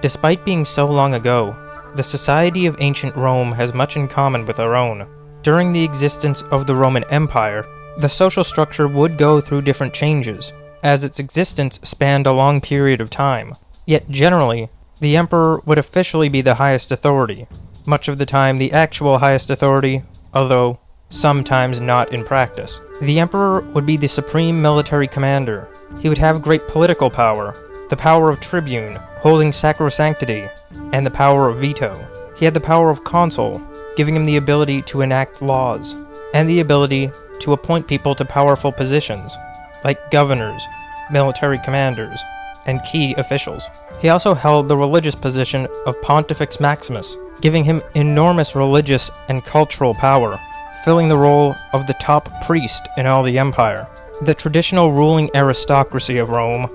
Despite being so long ago, the society of ancient Rome has much in common with our own. During the existence of the Roman Empire, the social structure would go through different changes, as its existence spanned a long period of time. Yet generally, the emperor would officially be the highest authority, much of the time the actual highest authority, although sometimes not in practice. The emperor would be the supreme military commander. He would have great political power, the power of tribune, holding sacrosanctity, and the power of veto. He had the power of consul, giving him the ability to enact laws, and the ability to appoint people to powerful positions, like governors, military commanders, and key officials. He also held the religious position of Pontifex Maximus, giving him enormous religious and cultural power, filling the role of the top priest in all the empire. The traditional ruling aristocracy of Rome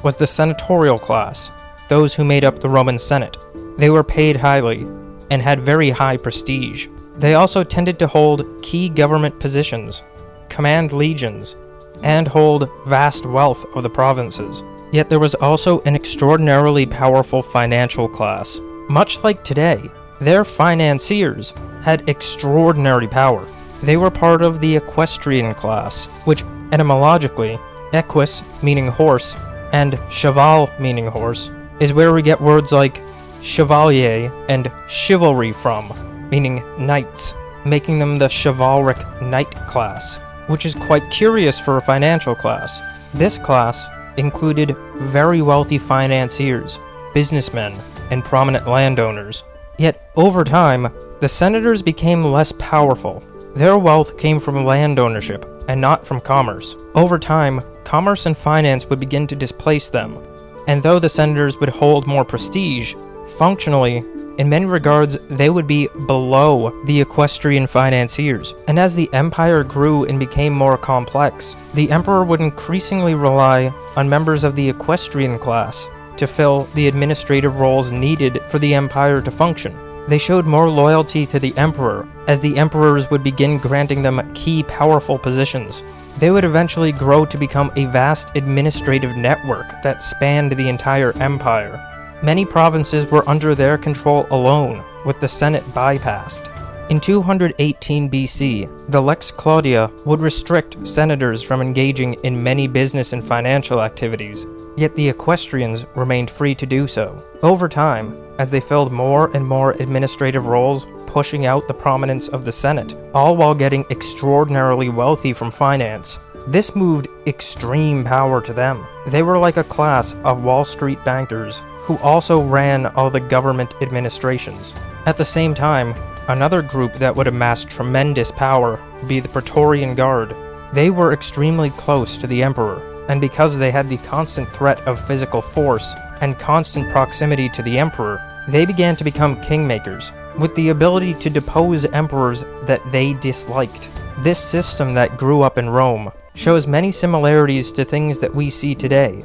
was the senatorial class, those who made up the Roman Senate. They were paid highly and had very high prestige. They also tended to hold key government positions, command legions, and hold vast wealth of the provinces. Yet there was also an extraordinarily powerful financial class. Much like today, their financiers had extraordinary power. They were part of the equestrian class, which etymologically, equus meaning horse, and cheval meaning horse, is where we get words like chevalier and chivalry from, meaning knights, making them the chivalric knight class, which is quite curious for a financial class. This class included very wealthy financiers, businessmen, and prominent landowners. Yet, over time, the senators became less powerful. Their wealth came from land ownership, and not from commerce. Over time, commerce and finance would begin to displace them, and though the senators would hold more prestige, functionally, in many regards, they would be below the equestrian financiers. And as the empire grew and became more complex, the emperor would increasingly rely on members of the equestrian class to fill the administrative roles needed for the empire to function. They showed more loyalty to the emperor, as the emperors would begin granting them key powerful positions. They would eventually grow to become a vast administrative network that spanned the entire empire. Many provinces were under their control alone, with the Senate bypassed. In 218 BC, the Lex Claudia would restrict senators from engaging in many business and financial activities, yet the equestrians remained free to do so. Over time, as they filled more and more administrative roles, pushing out the prominence of the Senate, all while getting extraordinarily wealthy from finance, this moved extreme power to them. They were like a class of Wall Street bankers who also ran all the government administrations. At the same time, another group that would amass tremendous power would be the Praetorian Guard. They were extremely close to the emperor, and because they had the constant threat of physical force and constant proximity to the emperor, they began to become kingmakers, with the ability to depose emperors that they disliked. This system that grew up in Rome shows many similarities to things that we see today,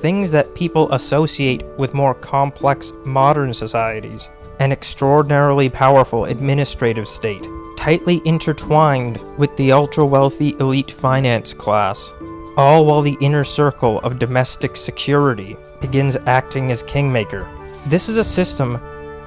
things that people associate with more complex modern societies. An extraordinarily powerful administrative state, tightly intertwined with the ultra-wealthy elite finance class, all while the inner circle of domestic security begins acting as kingmaker. This is a system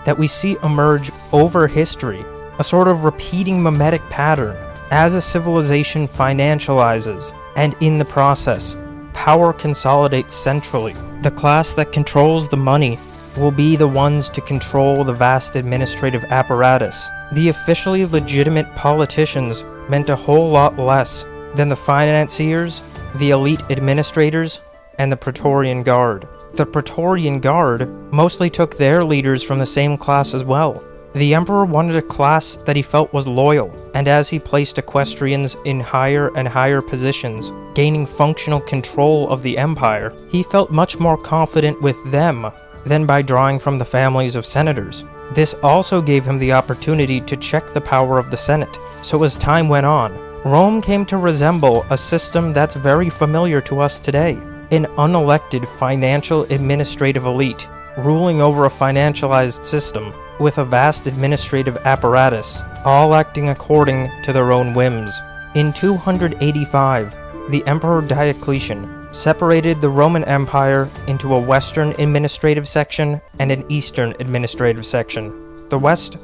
that we see emerge over history, a sort of repeating mimetic pattern. As a civilization financializes, and in the process, power consolidates centrally, the class that controls the money will be the ones to control the vast administrative apparatus. The officially legitimate politicians meant a whole lot less than the financiers, the elite administrators, and the Praetorian Guard. The Praetorian Guard mostly took their leaders from the same class as well. The emperor wanted a class that he felt was loyal, and as he placed equestrians in higher and higher positions, gaining functional control of the empire, he felt much more confident with them than by drawing from the families of senators. This also gave him the opportunity to check the power of the Senate. So as time went on, Rome came to resemble a system that's very familiar to us today. An unelected financial administrative elite ruling over a financialized system with a vast administrative apparatus, all acting according to their own whims. In 285, the Emperor Diocletian separated the Roman Empire into a Western administrative section and an Eastern administrative section. The West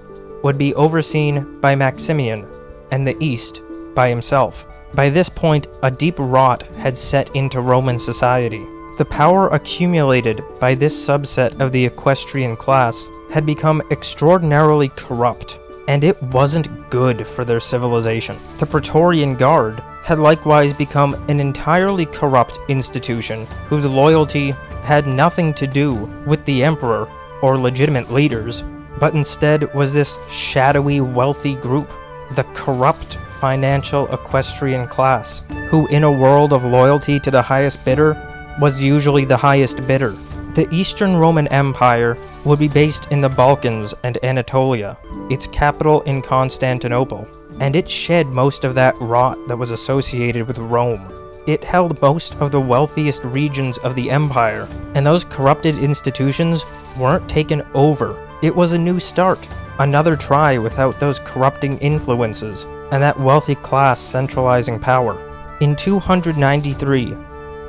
would be overseen by Maximian, and the East by himself. By this point, a deep rot had set into Roman society. The power accumulated by this subset of the equestrian class had become extraordinarily corrupt, and it wasn't good for their civilization. The Praetorian Guard had likewise become an entirely corrupt institution whose loyalty had nothing to do with the emperor or legitimate leaders, but instead was this shadowy, wealthy group, the corrupt financial equestrian class, who in a world of loyalty to the highest bidder was usually the highest bidder. The Eastern Roman Empire would be based in the Balkans and Anatolia, its capital in Constantinople, and it shed most of that rot that was associated with Rome. It held most of the wealthiest regions of the empire, and those corrupted institutions weren't taken over. It was a new start, another try without those corrupting influences, and that wealthy class centralizing power. In 293,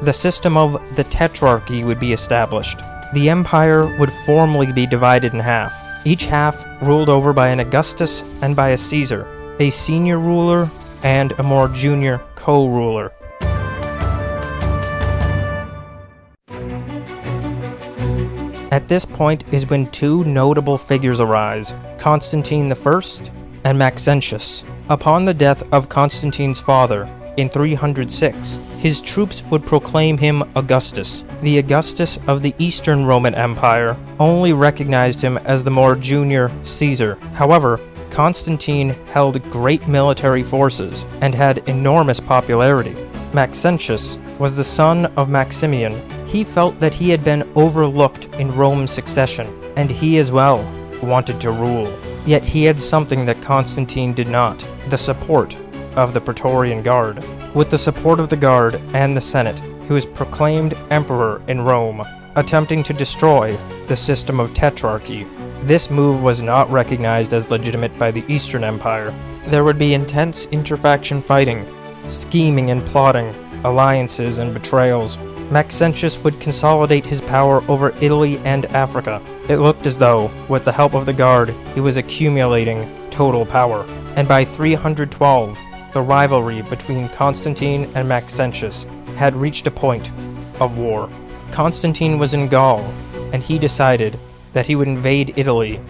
the system of the Tetrarchy would be established. The empire would formally be divided in half, each half ruled over by an Augustus and by a Caesar, a senior ruler and a more junior co-ruler. At this point is when two notable figures arise, Constantine I and Maxentius. Upon the death of Constantine's father, in 306, his troops would proclaim him Augustus. The Augustus of the Eastern Roman Empire only recognized him as the more junior Caesar. However, Constantine held great military forces and had enormous popularity. Maxentius was the son of Maximian. He felt that he had been overlooked in Rome's succession, and he as well wanted to rule. Yet he had something that Constantine did not, the support of the Praetorian Guard. With the support of the Guard and the Senate, he was proclaimed emperor in Rome, attempting to destroy the system of Tetrarchy. This move was not recognized as legitimate by the Eastern Empire. There would be intense interfaction fighting, scheming and plotting, alliances and betrayals. Maxentius would consolidate his power over Italy and Africa. It looked as though, with the help of the Guard, he was accumulating total power. And by 312, the rivalry between Constantine and Maxentius had reached a point of war. Constantine was in Gaul, and he decided that he would invade Italy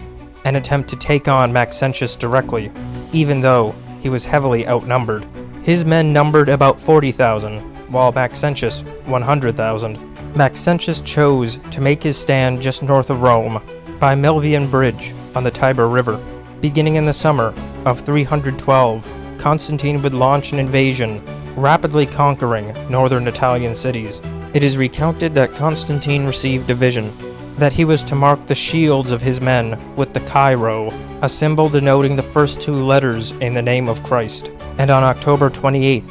and attempt to take on Maxentius directly, even though he was heavily outnumbered. His men numbered about 40,000, while Maxentius 100,000. Maxentius chose to make his stand just north of Rome, by Milvian Bridge on the Tiber River. Beginning in the summer of 312, Constantine would launch an invasion, rapidly conquering northern Italian cities. It is recounted that Constantine received a vision, that he was to mark the shields of his men with the Chi-Rho, a symbol denoting the first two letters in the name of Christ. And on October 28,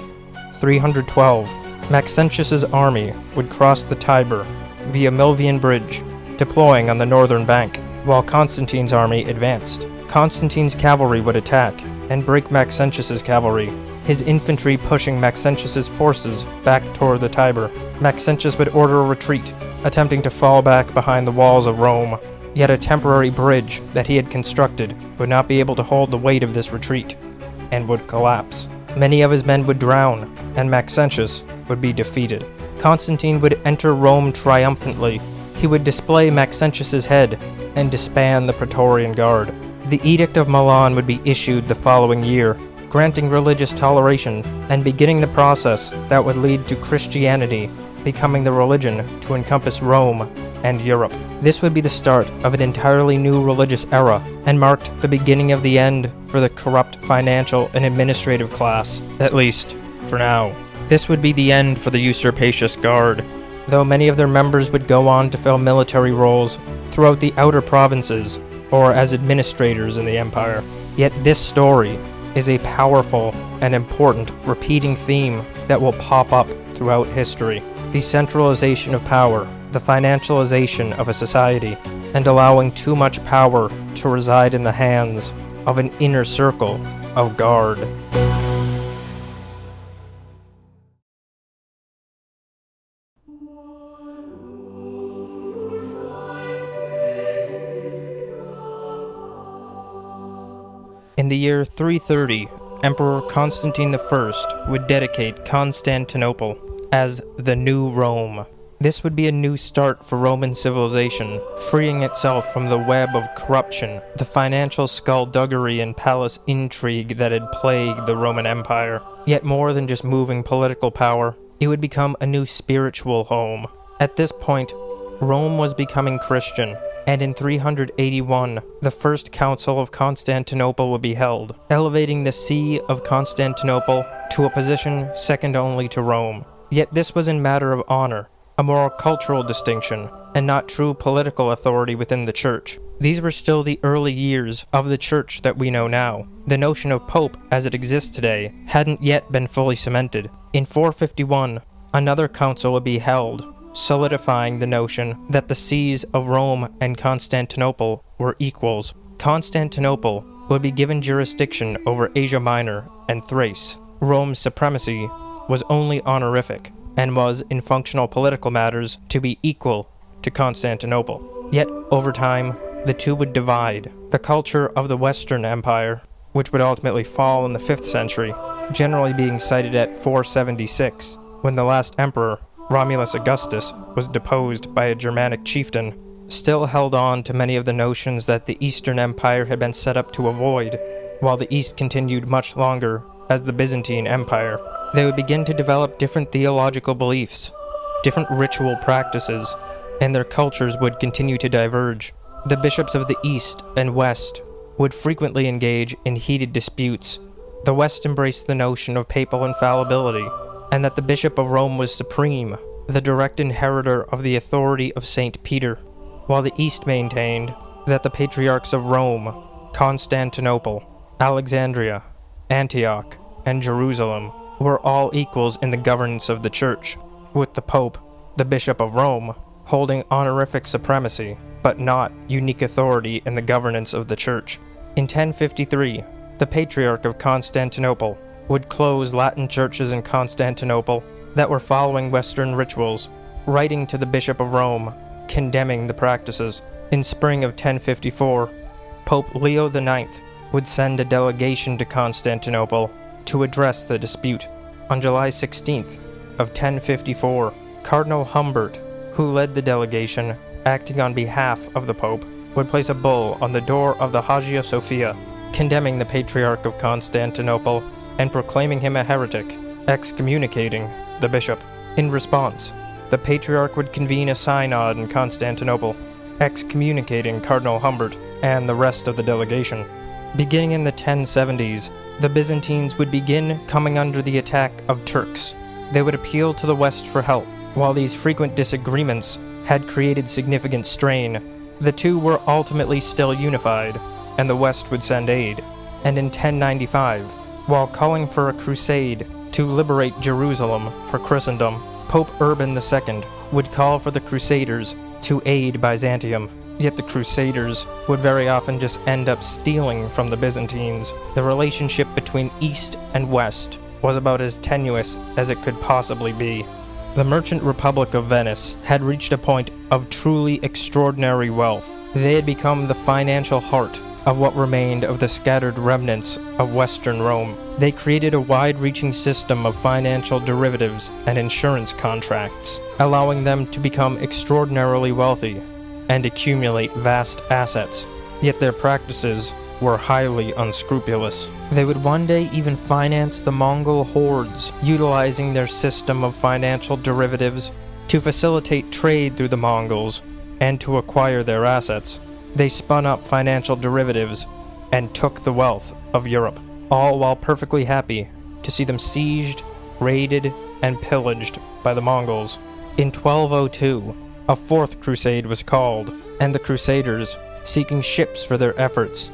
312, Maxentius's army would cross the Tiber via Milvian Bridge, deploying on the northern bank, while Constantine's army advanced. Constantine's cavalry would attack and break Maxentius's cavalry, his infantry pushing Maxentius's forces back toward the Tiber. Maxentius would order a retreat, attempting to fall back behind the walls of Rome. Yet a temporary bridge that he had constructed would not be able to hold the weight of this retreat, and would collapse. Many of his men would drown, and Maxentius would be defeated. Constantine would enter Rome triumphantly. He would display Maxentius's head and disband the Praetorian Guard. The Edict of Milan would be issued the following year, granting religious toleration and beginning the process that would lead to Christianity becoming the religion to encompass Rome and Europe. This would be the start of an entirely new religious era and marked the beginning of the end for the corrupt financial and administrative class, at least for now. This would be the end for the Usurpacious Guard, though many of their members would go on to fill military roles throughout the outer provinces or as administrators in the empire. Yet this story is a powerful and important repeating theme that will pop up throughout history. The centralization of power, the financialization of a society, and allowing too much power to reside in the hands of an inner circle of guard. In the year 330, Emperor Constantine I would dedicate Constantinople as the New Rome. This would be a new start for Roman civilization, freeing itself from the web of corruption, the financial skullduggery and palace intrigue that had plagued the Roman Empire. Yet more than just moving political power, it would become a new spiritual home. At this point, Rome was becoming Christian, and in 381, the First Council of Constantinople would be held, elevating the See of Constantinople to a position second only to Rome. Yet this was in matter of honor, a moral cultural distinction, and not true political authority within the Church. These were still the early years of the Church that we know now. The notion of Pope, as it exists today, hadn't yet been fully cemented. In 451, another council would be held, solidifying the notion that the sees of Rome and Constantinople were equals. Constantinople would be given jurisdiction over Asia Minor and Thrace. Rome's supremacy was only honorific, and was, in functional political matters, to be equal to Constantinople. Yet, over time, the two would divide. The culture of the Western Empire, which would ultimately fall in the 5th century, generally being cited at 476, when the last emperor, Romulus Augustus, was deposed by a Germanic chieftain, still held on to many of the notions that the Eastern Empire had been set up to avoid, while the East continued much longer as the Byzantine Empire. They would begin to develop different theological beliefs, different ritual practices, and their cultures would continue to diverge. The bishops of the East and West would frequently engage in heated disputes. The West embraced the notion of papal infallibility, and that the Bishop of Rome was supreme, the direct inheritor of the authority of St. Peter, while the East maintained that the patriarchs of Rome, Constantinople, Alexandria, Antioch, and Jerusalem were all equals in the governance of the Church, with the Pope, the Bishop of Rome, holding honorific supremacy, but not unique authority in the governance of the Church. In 1053, the Patriarch of Constantinople would close Latin churches in Constantinople that were following Western rituals, writing to the Bishop of Rome, condemning the practices. In spring of 1054, Pope Leo IX would send a delegation to Constantinople to address the dispute. On July 16th of 1054, Cardinal Humbert, who led the delegation, acting on behalf of the Pope, would place a bull on the door of the Hagia Sophia, condemning the Patriarch of Constantinople and proclaiming him a heretic, excommunicating the bishop. In response, the Patriarch would convene a synod in Constantinople, excommunicating Cardinal Humbert and the rest of the delegation. Beginning in the 1070s, the Byzantines would begin coming under the attack of Turks. They would appeal to the West for help. While these frequent disagreements had created significant strain, the two were ultimately still unified, and the West would send aid. And in 1095, while calling for a crusade to liberate Jerusalem for Christendom, Pope Urban II would call for the Crusaders to aid Byzantium. Yet the Crusaders would very often just end up stealing from the Byzantines. The relationship between East and West was about as tenuous as it could possibly be. The merchant Republic of Venice had reached a point of truly extraordinary wealth. They had become the financial heart of what remained of the scattered remnants of Western Rome. They created a wide-reaching system of financial derivatives and insurance contracts, allowing them to become extraordinarily wealthy and accumulate vast assets. Yet their practices were highly unscrupulous. They would one day even finance the Mongol hordes, utilizing their system of financial derivatives to facilitate trade through the Mongols and to acquire their assets. They spun up financial derivatives and took the wealth of Europe, all while perfectly happy to see them sieged, raided, and pillaged by the Mongols. In 1202, a fourth crusade was called, and the Crusaders, seeking ships for their efforts,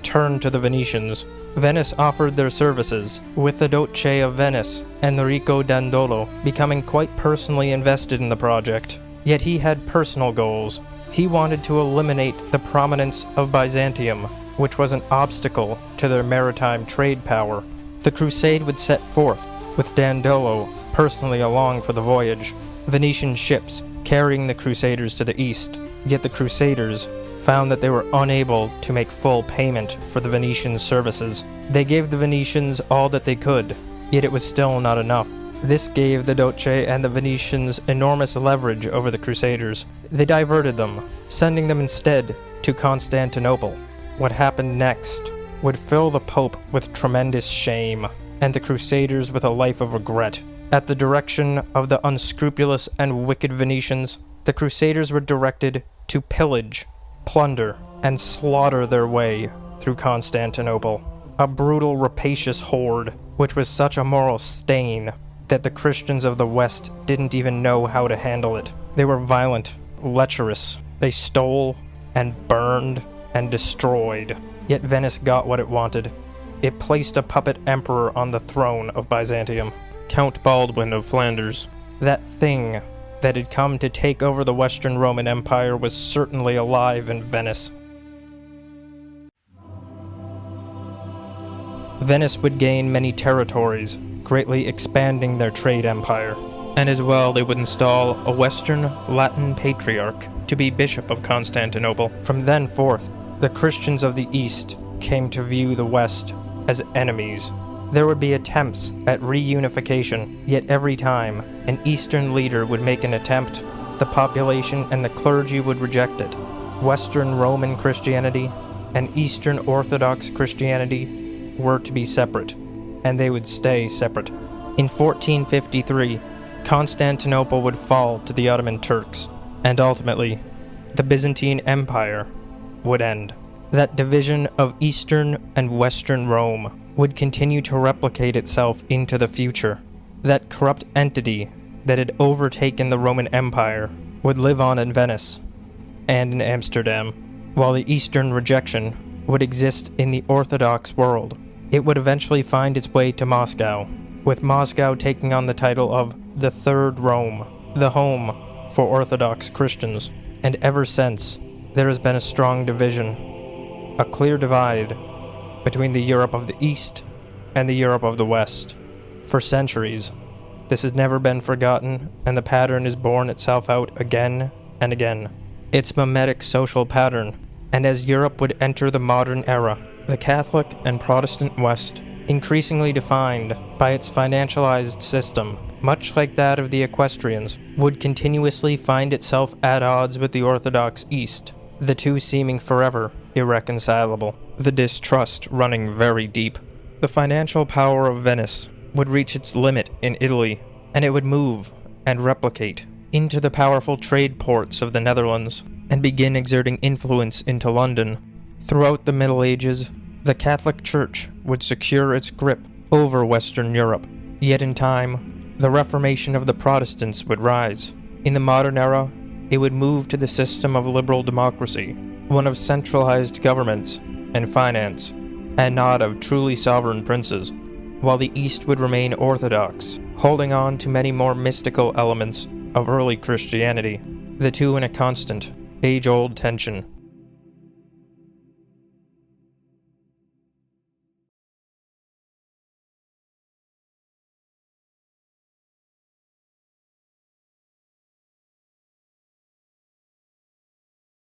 turned to the Venetians. Venice offered their services, with the Doce of Venice, Enrico Dandolo, becoming quite personally invested in the project. Yet he had personal goals. He wanted to eliminate the prominence of Byzantium, which was an obstacle to their maritime trade power. The crusade would set forth, with Dandolo personally along for the voyage, Venetian ships carrying the Crusaders to the east. Yet the Crusaders, found that they were unable to make full payment for the Venetians' services. They gave the Venetians all that they could, yet it was still not enough. This gave the Doce and the Venetians enormous leverage over the Crusaders. They diverted them, sending them instead to Constantinople. What happened next would fill the Pope with tremendous shame, and the Crusaders with a life of regret. At the direction of the unscrupulous and wicked Venetians, the Crusaders were directed to pillage, plunder, and slaughter their way through Constantinople. A brutal, rapacious horde, which was such a moral stain that the Christians of the West didn't even know how to handle it. They were violent, lecherous. They stole and burned and destroyed. Yet Venice got what it wanted. It placed a puppet emperor on the throne of Byzantium, Count Baldwin of Flanders. That thing that had come to take over the Western Roman Empire was certainly alive in Venice. Venice would gain many territories, greatly expanding their trade empire. And as well, they would install a Western Latin patriarch to be Bishop of Constantinople. From then forth, the Christians of the East came to view the West as enemies. There would be attempts at reunification, yet every time an Eastern leader would make an attempt, the population and the clergy would reject it. Western Roman Christianity and Eastern Orthodox Christianity were to be separate, and they would stay separate. In 1453, Constantinople would fall to the Ottoman Turks, and ultimately, the Byzantine Empire would end. That division of Eastern and Western Rome would continue to replicate itself into the future. That corrupt entity that had overtaken the Roman Empire would live on in Venice and in Amsterdam, while the Eastern rejection would exist in the Orthodox world. It would eventually find its way to Moscow, with Moscow taking on the title of the Third Rome, the home for Orthodox Christians. And ever since, there has been a strong division, a clear divide between the Europe of the East and the Europe of the West. For centuries, this has never been forgotten, and the pattern is borne itself out again and again. It's mimetic social pattern, and as Europe would enter the modern era, the Catholic and Protestant West, increasingly defined by its financialized system, much like that of the Equestrians, would continuously find itself at odds with the Orthodox East, the two seeming forever irreconcilable, the distrust running very deep. The financial power of Venice would reach its limit in Italy, and it would move and replicate into the powerful trade ports of the Netherlands and begin exerting influence into London. Throughout the Middle Ages, the Catholic Church would secure its grip over Western Europe. Yet in time, the Reformation of the Protestants would rise. In the modern era, it would move to the system of liberal democracy, one of centralized governments and finance, and not of truly sovereign princes, while the East would remain Orthodox, holding on to many more mystical elements of early Christianity, the two in a constant, age-old tension.